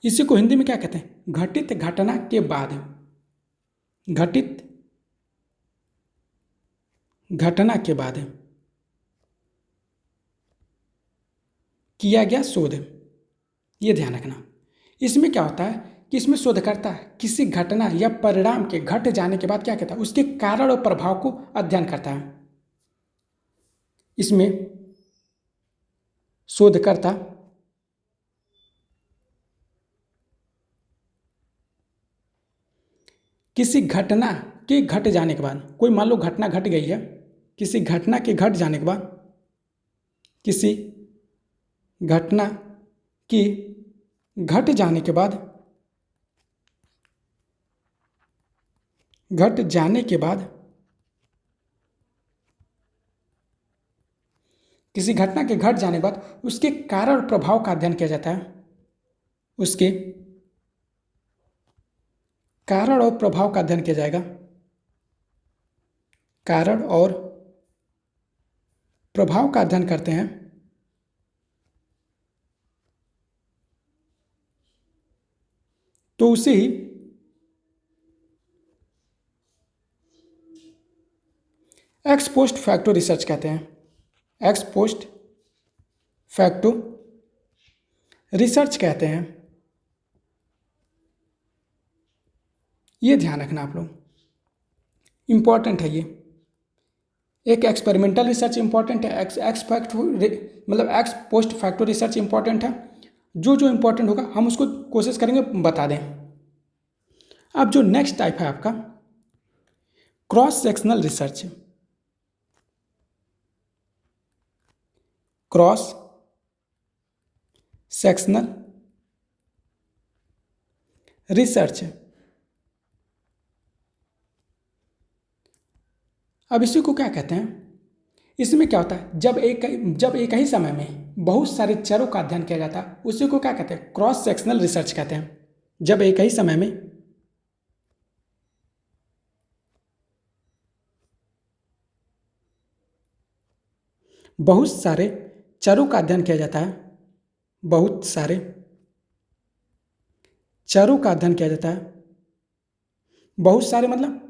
इसी को हिंदी में क्या कहते हैं, घटित घटना के बाद, घटित घटना के बाद किया गया शोध। ये ध्यान रखना। इसमें क्या होता है कि इसमें शोधकर्ता किसी घटना या परिणाम के घट जाने के बाद क्या कहता है, उसके कारण और प्रभाव को अध्ययन करता है। इसमें शोधकर्ता किसी घटना के घट जाने के बाद, कोई मान लो घटना घट गई है, किसी घटना के घट जाने के बाद, किसी घटना की घट जाने के बाद, घट जाने के बाद किसी घटना के घट जाने के बाद उसके कारण और प्रभाव का अध्ययन किया जाता है। उसके कारण और प्रभाव का अध्ययन किया जाएगा। कारण और प्रभाव का अध्ययन करते हैं तो उसे ही एक्स पोस्ट फैक्टो रिसर्च कहते हैं। एक्स पोस्ट फैक्टो रिसर्च कहते हैं। ये ध्यान रखना आप लोग, इंपॉर्टेंट है ये। एक एक्सपेरिमेंटल रिसर्च इंपॉर्टेंट है, एक्स फैक्टो मतलब x post facto research important है। जो जो इंपॉर्टेंट होगा हम उसको कोशिश करेंगे बता दें। अब जो नेक्स्ट टाइप है आपका cross sectional research. Cross sectional research. अब इसी को क्या कहते हैं, इसमें क्या होता है, जब एक ही समय में बहुत सारे चरों का अध्ययन किया जाता है उसी को क्या कहते हैं, क्रॉस सेक्शनल रिसर्च कहते हैं। जब एक ही समय में बहुत सारे चरों का अध्ययन किया जाता है, बहुत सारे चरों का अध्ययन किया जाता है, बहुत सारे मतलब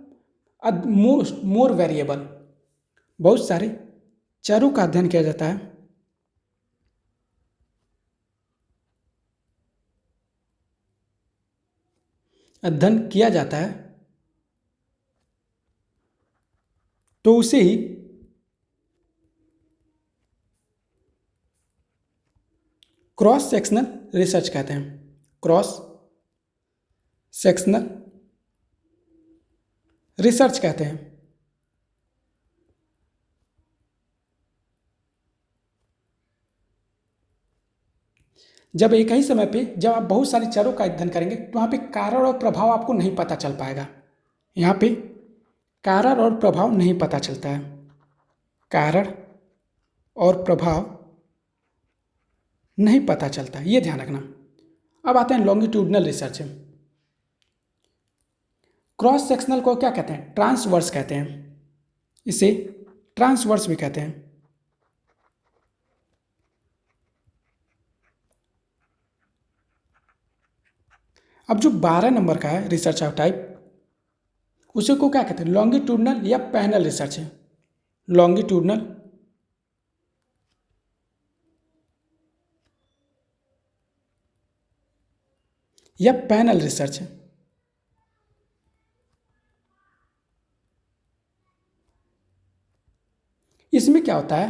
मोर वेरिएबल, बहुत सारे चरों का अध्ययन किया जाता है, अध्ययन किया जाता है तो उसे ही क्रॉस सेक्शनल रिसर्च कहते हैं। क्रॉस सेक्शनल रिसर्च कहते हैं। जब एक ही समय पे जब आप बहुत सारे चरों का अध्ययन करेंगे तो वहाँ पे कारण और प्रभाव आपको नहीं पता चल पाएगा। यहाँ पे कारण और प्रभाव नहीं पता चलता है, कारण और प्रभाव नहीं पता चलता, ये ध्यान रखना। अब आते हैं लॉन्गिट्यूडनल रिसर्च। क्रॉस सेक्शनल को क्या कहते हैं, ट्रांसवर्स कहते हैं, इसे ट्रांसवर्स भी कहते हैं। अब जो 12 नंबर का है रिसर्च ऑफ टाइप, उसे को क्या कहते हैं, लॉन्गिट्यूडनल या पैनल रिसर्च है। लॉन्गिट्यूडनल या पैनल रिसर्च है। इसमें क्या होता है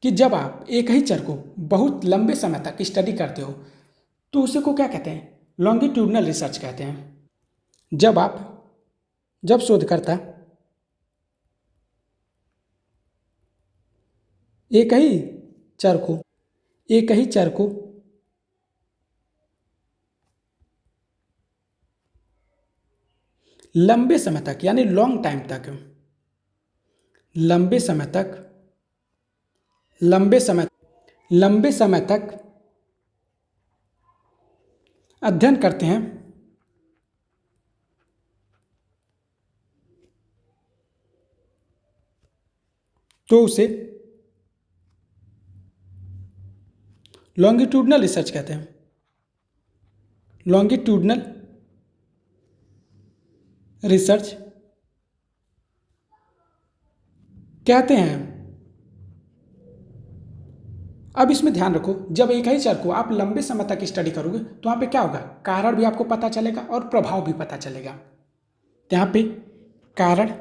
कि जब आप एक ही चर को बहुत लंबे समय तक स्टडी करते हो तो उसे को क्या कहते हैं, लॉन्गिट्यूडनल रिसर्च कहते हैं। जब शोधकर्ता एक ही चर को एक ही चर को लंबे समय तक यानी लॉन्ग टाइम तक, लंबे समय तक, लंबे समय तक अध्ययन करते हैं तो उसे लॉन्गिट्यूडनल रिसर्च कहते हैं। लॉन्गिट्यूडनल रिसर्च कहते हैं। अब इसमें ध्यान रखो, जब एक ही चर को आप लंबे समय तक स्टडी करोगे तो वहाँ पे क्या होगा, कारण भी आपको पता चलेगा और प्रभाव भी पता चलेगा। तो यहाँ पे कारण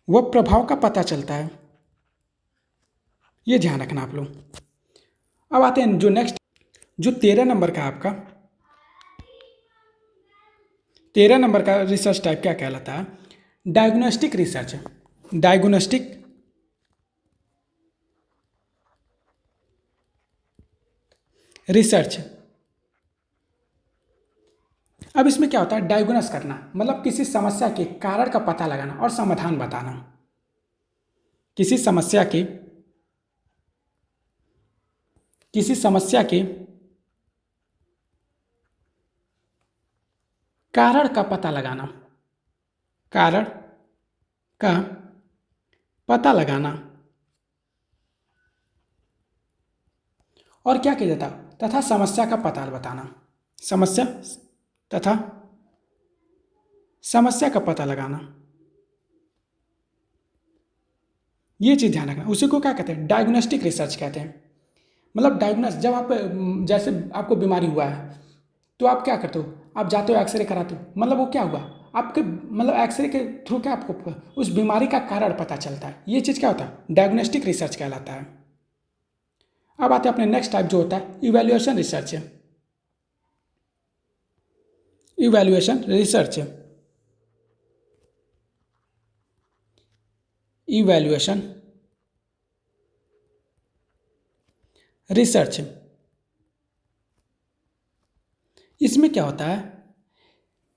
व प्रभाव का पता चलता है, ये ध्यान रखना आप लोग। अब आते हैं जो नेक्स्ट, जो 13 नंबर का आपका 13 नंबर का रिसर्च टाइप क्या कहलाता है, डायग्नोस्टिक रिसर्च। Diagnostic research. अब इसमें क्या होता है, डायग्नोस करना मतलब किसी समस्या के कारण का पता लगाना और समाधान बताना। किसी समस्या के कारण का पता लगाना, कारण का पता लगाना। और क्या किया जाता है, तथा समस्या का पता बताना, समस्या का पता लगाना। ये चीज़ ध्यान रखना। उसी को क्या कहते हैं, डायग्नोस्टिक रिसर्च कहते हैं। मतलब डायग्नोस, जब आप जैसे आपको बीमारी हुआ है तो आप क्या करते हो, आप जाते हो एक्सरे कराते हो, मतलब वो क्या हुआ आपके, मतलब एक्सरे के थ्रू क्या आपको उस बीमारी का कारण पता चलता है। ये चीज़ क्या होता है, डायग्नोस्टिक रिसर्च कहलाता है। अब आते हैं अपने नेक्स्ट टाइप जो होता है evaluation research. Evaluation research, evaluation research. इसमें क्या होता है,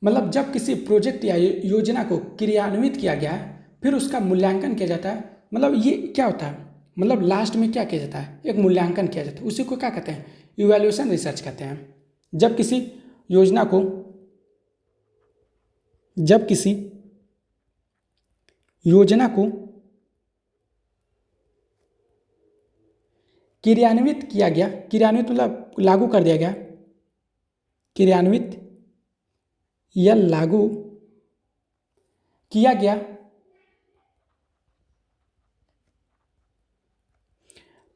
मतलब जब किसी प्रोजेक्ट या योजना को क्रियान्वित किया गया है फिर उसका मूल्यांकन किया जाता है। मतलब ये क्या होता है, मतलब लास्ट में क्या किया जाता है, एक मूल्यांकन किया जाता है। उसी को क्या कहते हैं, इवैल्यूएशन रिसर्च कहते हैं। जब किसी योजना को, जब किसी योजना को क्रियान्वित किया गया, क्रियान्वित मतलब लागू कर दिया गया, क्रियान्वित या लागू किया गया,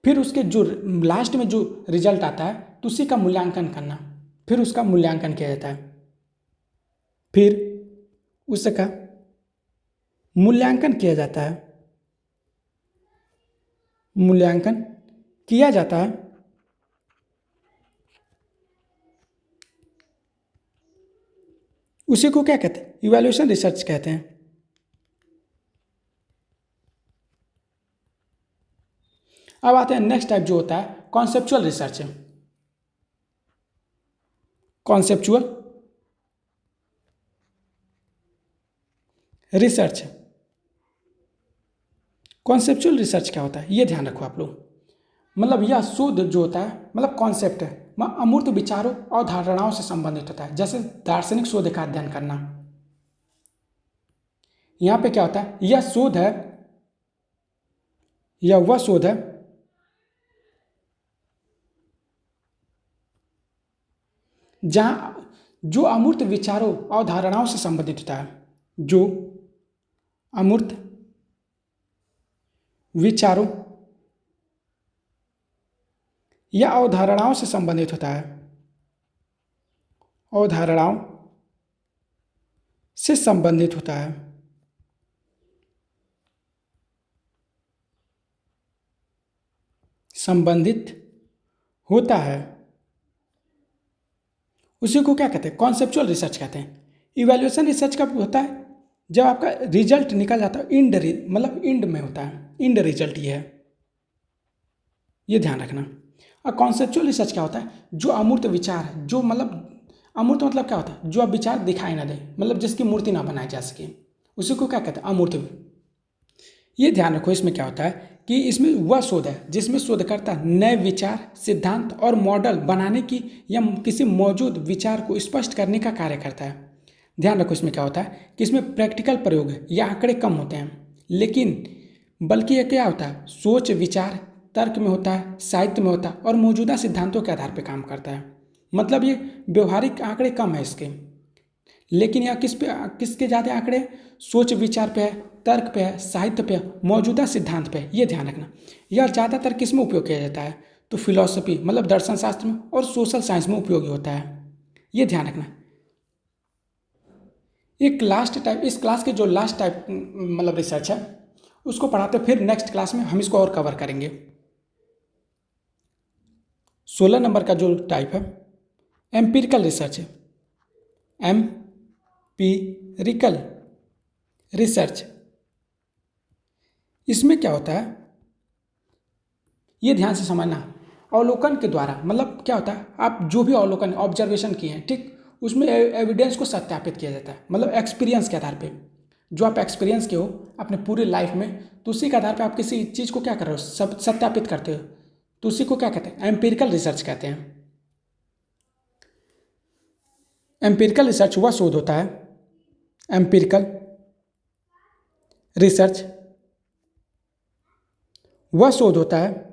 फिर उसके जो लास्ट में जो रिजल्ट आता है तो उसी का मूल्यांकन करना, फिर उसका मूल्यांकन किया जाता है, फिर उसका मूल्यांकन किया जाता है, मूल्यांकन किया जाता है। उसी को क्या कहते हैं, इवैल्यूएशन रिसर्च कहते हैं। अब आते हैं नेक्स्ट टाइप जो होता है conceptual research. Conceptual research, conceptual research क्या होता है ये ध्यान रखो आप लोग। मतलब यह शोध जो होता है, मतलब कॉन्सेप्ट है, अमूर्त विचारों और धारणाओं से संबंधित होता है। जैसे दार्शनिक शोध का अध्ययन करना, यहाँ पे क्या होता है, यह शोध है, यह वह शोध है जहाँ जो अमूर्त विचारों और धारणाओं से संबंधित होता है, जो अमूर्त विचारों या अवधारणाओं से संबंधित होता है, अवधारणाओं से संबंधित होता है। संबंधित होता है, उसी को क्या कहते हैं, कॉन्सेप्चुअल रिसर्च कहते हैं। इवैल्यूएशन रिसर्च कब होता है, जब आपका रिजल्ट निकल जाता है इंड, मतलब इंड में होता है, इंड रिजल्ट ये है, ये ध्यान रखना। और कॉन्सेप्चुअल रिसर्च क्या होता है, जो अमूर्त विचार है, जो मतलब अमूर्त मतलब क्या होता है? जो अब विचार दिखाई ना दे, मतलब जिसकी मूर्ति ना बनाई जा सके, उसी को क्या कहते हैं? अमूर्त। ये ध्यान रखो, इसमें क्या होता है कि इसमें वह शोध है जिसमें शोधकर्ता नए विचार, सिद्धांत और मॉडल बनाने की या किसी मौजूद विचार को स्पष्ट करने का कार्य करता है। ध्यान रखो, इसमें क्या होता है कि इसमें प्रैक्टिकल प्रयोग या आंकड़े कम होते हैं, लेकिन बल्कि यह क्या होता है? सोच विचार तर्क में होता है, साहित्य में होता है और मौजूदा सिद्धांतों के आधार पर काम करता है। मतलब ये व्यवहारिक आंकड़े कम है इसके, लेकिन यहाँ किसके ज़्यादा आंकड़े? सोच विचार पे है, तर्क पे है, साहित्य पे है, मौजूदा सिद्धांत पे है। ये ध्यान रखना। यह ज़्यादातर किस में उपयोग किया जाता है? तो फिलॉसफी मतलब दर्शन शास्त्र में और सोशल साइंस में उपयोगी होता है। ये ध्यान रखना। एक लास्ट टाइप, इस क्लास के जो लास्ट टाइप मतलब रिसर्च है उसको पढ़ाते, फिर नेक्स्ट क्लास में हम इसको और कवर करेंगे। 16 नंबर का जो टाइप है एम्पिरिकल रिसर्च है। एम्पिरिकल रिसर्च, इसमें क्या होता है ये ध्यान से समझना। अवलोकन के द्वारा मतलब क्या होता है? आप जो भी अवलोकन ऑब्जर्वेशन किए हैं, ठीक, उसमें एविडेंस को सत्यापित किया जाता है, मतलब एक्सपीरियंस के आधार पे। जो आप एक्सपीरियंस के हो अपने पूरे लाइफ में, तो उसी के आधार पे आप किसी चीज़ को क्या कर रहे हो? सब सत्यापित करते हो, तो उसी को क्या कहते हैं? एम्पिरिकल रिसर्च कहते हैं। एम्पिरिकल रिसर्च वह शोध होता है, एम्पिरिकल रिसर्च वह शोध होता है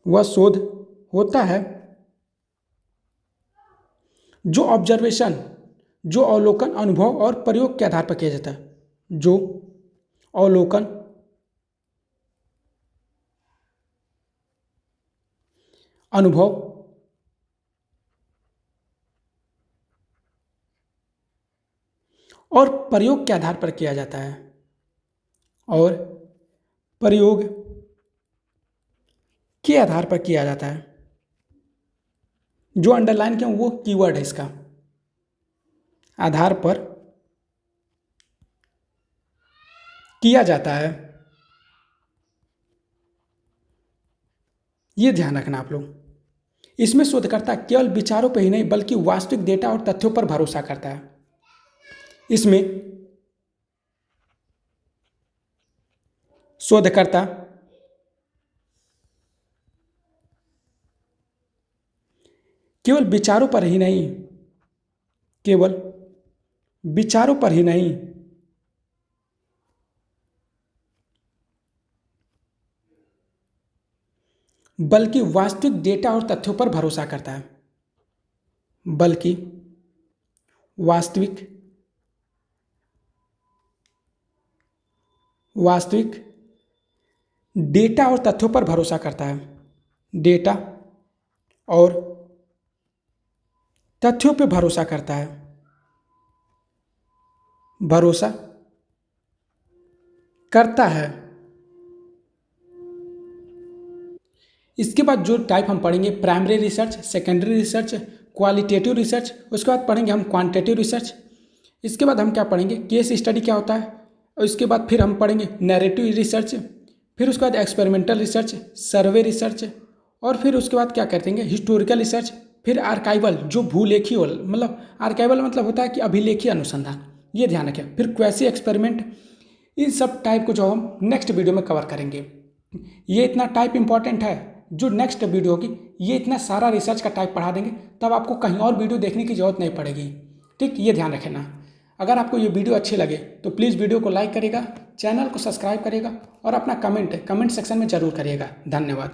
वह शोध होता है जो ऑब्जर्वेशन, जो अवलोकन, अनुभव और प्रयोग के आधार पर किया जाता है। जो अवलोकन, अनुभव और प्रयोग के आधार पर किया जाता है। और प्रयोग के आधार पर किया जाता है। जो अंडरलाइन किया वो कीवर्ड है इसका, आधार पर किया जाता है। ये ध्यान रखना आप लोग। इसमें शोधकर्ता केवल विचारों पर ही नहीं बल्कि वास्तविक डेटा और तथ्यों पर भरोसा करता है। इसमें शोधकर्ता केवल विचारों पर ही नहीं, केवल विचारों पर ही नहीं बल्कि वास्तविक डेटा और तथ्यों पर भरोसा करता है। बल्कि वास्तविक डेटा और तथ्यों पर भरोसा करता है। डेटा और तथ्यों पर भरोसा करता है। भरोसा करता है। इसके बाद जो टाइप हम पढ़ेंगे primary research, secondary research, qualitative research, उसके बाद पढ़ेंगे हम क्वांटिटेटिव रिसर्च। इसके बाद हम क्या पढ़ेंगे? केस स्टडी क्या होता है, और इसके बाद फिर हम पढ़ेंगे नैरेटिव रिसर्च, फिर उसके बाद एक्सपेरिमेंटल रिसर्च, सर्वे रिसर्च, और फिर उसके बाद क्या करते हैं? हिस्टोरिकल रिसर्च, फिर आर्काइवल जो भूलेखी मतलब आर्काइवल मतलब होता है कि अभिलेखीय अनुसंधान। ये ध्यान रखें। फिर क्वेसी एक्सपेरिमेंट, इन सब टाइप को जो हम नेक्स्ट वीडियो में कवर करेंगे। ये इतना टाइप इंपॉर्टेंट है, जो नेक्स्ट वीडियो होगी ये इतना सारा रिसर्च का टाइप पढ़ा देंगे, तब आपको कहीं और वीडियो देखने की जरूरत नहीं पड़ेगी। ठीक, ये ध्यान रखना। अगर आपको ये वीडियो अच्छी लगे तो प्लीज़ वीडियो को लाइक करिएगा, चैनल को सब्सक्राइब करिएगा और अपना कमेंट सेक्शन में ज़रूर करिएगा। धन्यवाद।